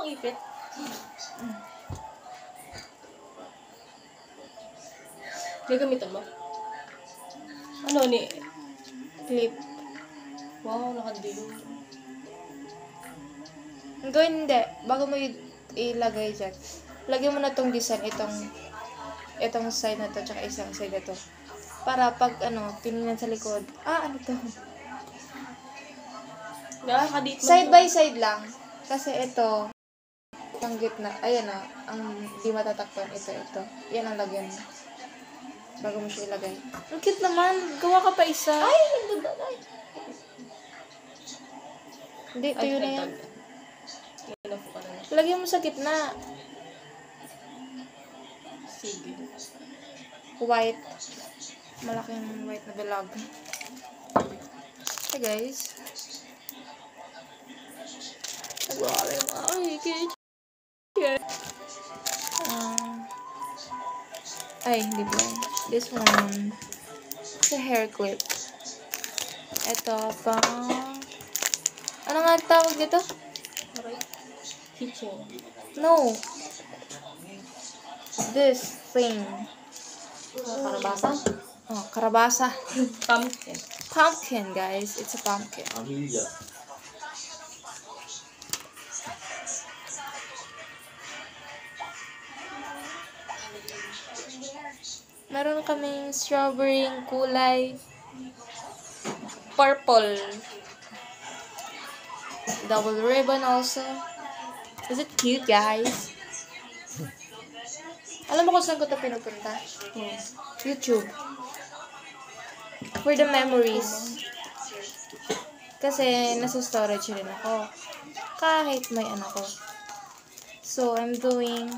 ang ipit. Gagamitan mo? Ano ni? Clip. Wow, nakadilo. Hindi. Bago mo ilagay dyan, lagyan mo na tong design, itong side na to, tsaka isang side na to. Para pag, tinignan sa likod, ano to? Nakakadit mo. Side by side lang. Kasi ito, ang gitna, ayan ang di matatakpan, ito. Yan ang lagyan mo. Bago mo siya ilagay. Ang cute naman. Gawa ka pa isa. Ay, nagdadalay. Hindi, tuyo na yan. Inafo ka na. Lagyan mo sa gitna. Sige. White. Malaking white na bilog. Hey guys. Grabe, makikit. Hindi pala. This one. It's a hair clip. Ito, ano nga tawag dito? Kitchen. No. This thing. Karabasa? Karabasa. Pumpkin. Pumpkin, guys. It's a pumpkin. Meron kaming strawberry kulay purple. Double ribbon also. Is it cute, guys? Alam mo kung saan ko ito pinupunta? YouTube. For the memories. Kasi nasa storage rin ako. Kahit may anak ko. So, I'm doing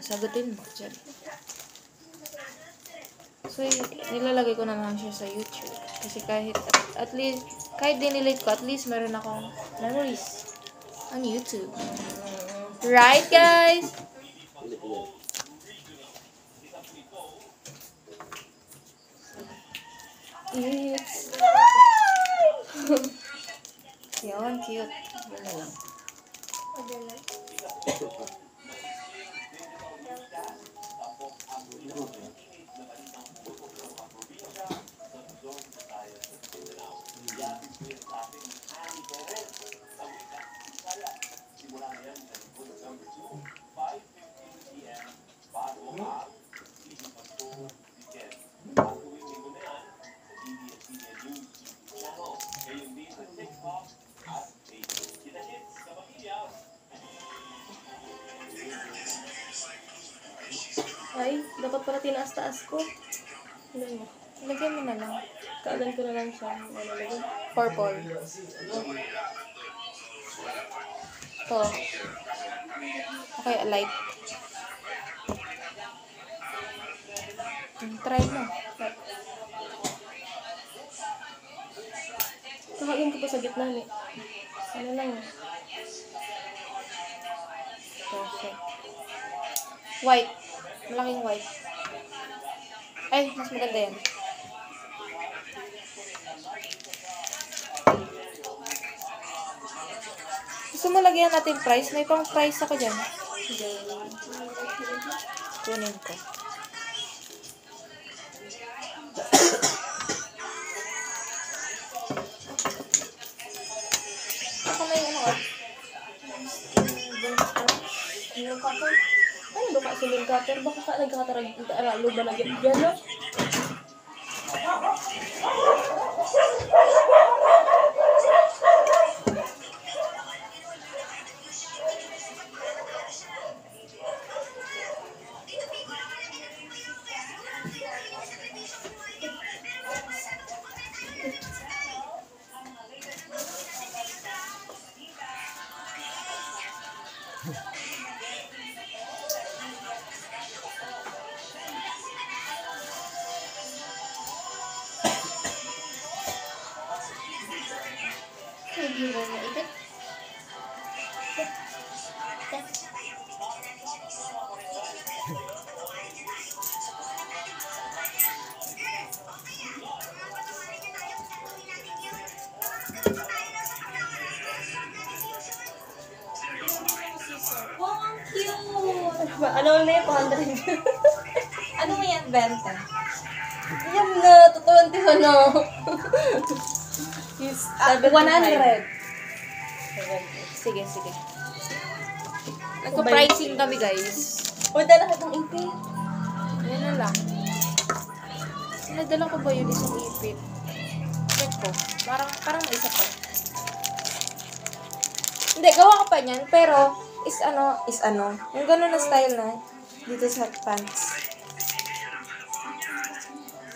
sagutin mo dyan. So, nilalagay ko na lang siya sa YouTube. Kasi at least, kahit dinelete ko, at least meron akong memories on YouTube. Right, guys? It's yun, cute. Yun na lang. Ay, dapat pala tinaas-taas ko. Ano mo? Lagyan mo na lang. Kaalan ko na lang siya. Ano lagyan? Purple. Ito. Okay, light. Try mo. Kakain ko pa sa gitna ni. Ano lang. Perfect. White. Malaking white. Ay, mas maganda yan. Gusto mo lagyan natin price? May pang price ako dyan. Kunin ko. Ako may Yung cutter? Ano ba ka siling cutter? Baka ka nagkakatarag luba na dyan, no? Hindi mo maikot. Ano na yung 200? Ano mo yan, benta? Yan na, totoo ano. Is 100. Sige, sige. Nagpa-pricing kami, guys. O, dala ka itong ipin. Yan na lang. Sinadala ko ba yun isang ipit? Check ko. Parang may isa pa. Hindi, gawa ko pa niyan. Pero, is ano. Yung gano'n na style na. Dito sa pants.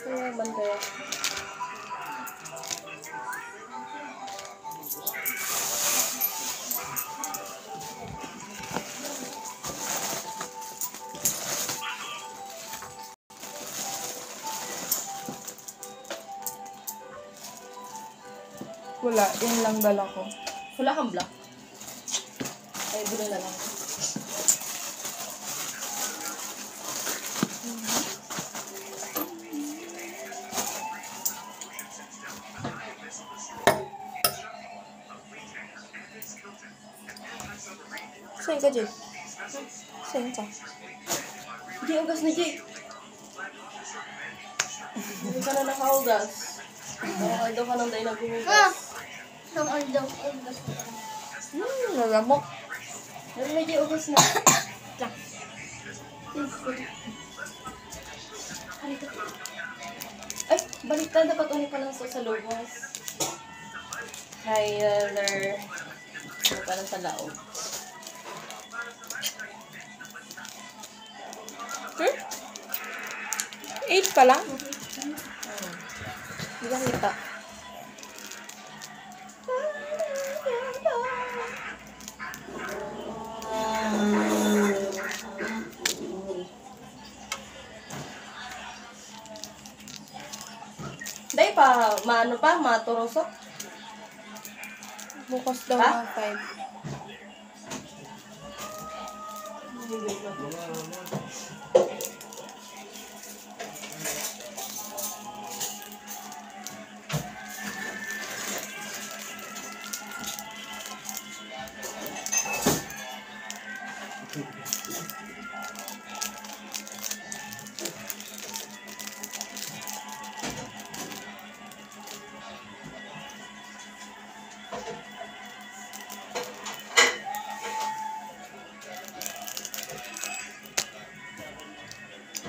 Ano yung bandaya? Wala. Yan lang dala ko. Wala kang black. Ay, gulo na lang. Saan ka, Jay? Saan ka? Jay, ugas na, Jay. Hindi ka na nakaugas. Nakakal daw ka nang dahil naghuhugas. Nalamok. Pero na, Jay, ugas na. Halika. Ay, baliktad. Dapat ulit pa lang sa lubos. Higher. Ano pa lang sa laog. 8 pa lang? Hindi ka kita. Dahil pa, maturosok. Bukas daw Ha? ng 5.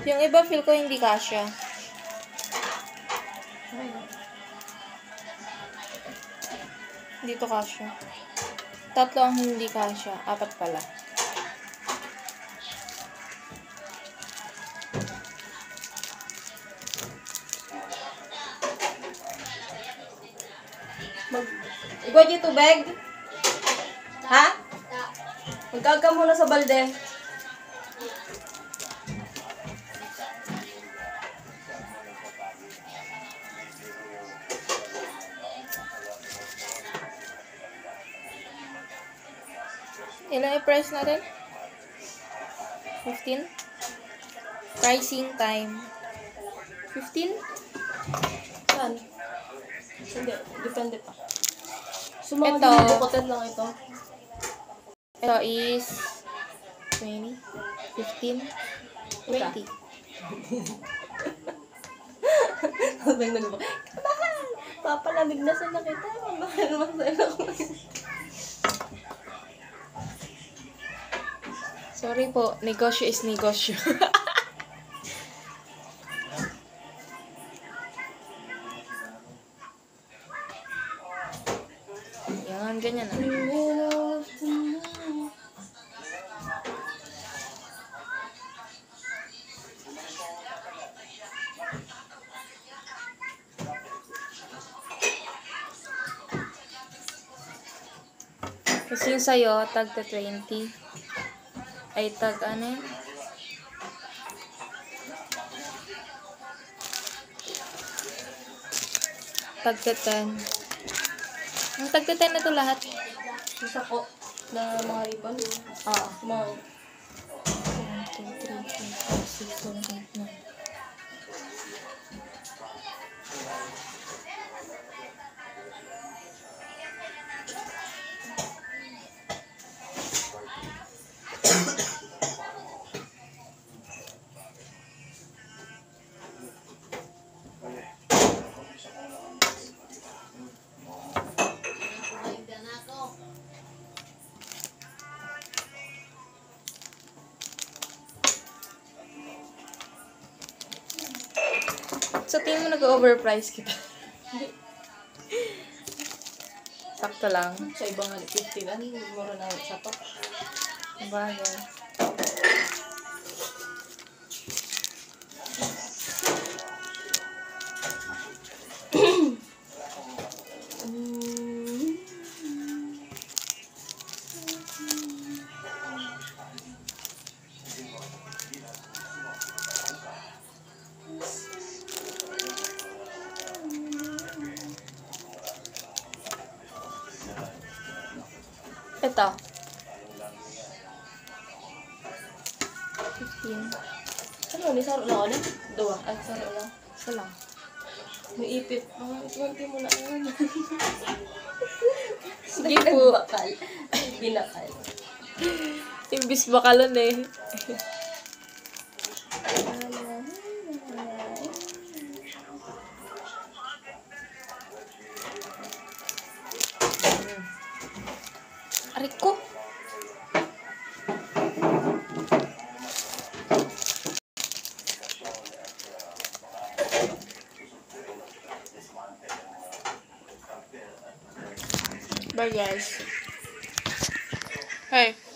Yung iba feel ko hindi kasya. Dito kasya. 3 ang hindi kasya. 4 pala. Igwa dito tubig? Ha? Magkagka muna sa balde. Ilan i-price natin? 15? Pricing time. 15? Saan? Hindi, depende pa. Sumama Ito. din, bukotan lang ito. Ito is 20, 15, 20. Habang nagbo. Kabahan! Papalamig na sa nakita. Mahal masaya ko. Sorry po, negosyo is negosyo. Yan, ganyan na. Kasi yung sa'yo, tag 20. Ay, tag ano yun? Tag 10. Ang tag 10 na to lahat. Yung sako na mga ribbon. Oo. Mga 1, 2, 3, 4, 5, 6, 7, 8, 9. naman nag-overprice kita. Sakto lang. Sa ibang 50 lang, mura na sapat. Bagay. Ito. 15. Ano, ni saro lang ano? Dua. Ay, saro lang. Isa lang. May ipit. Ituwanti mo na yan. Sige po. Bakal. Binakal. Imbis bakalan eh. Aray ko. Bye guys. Hey.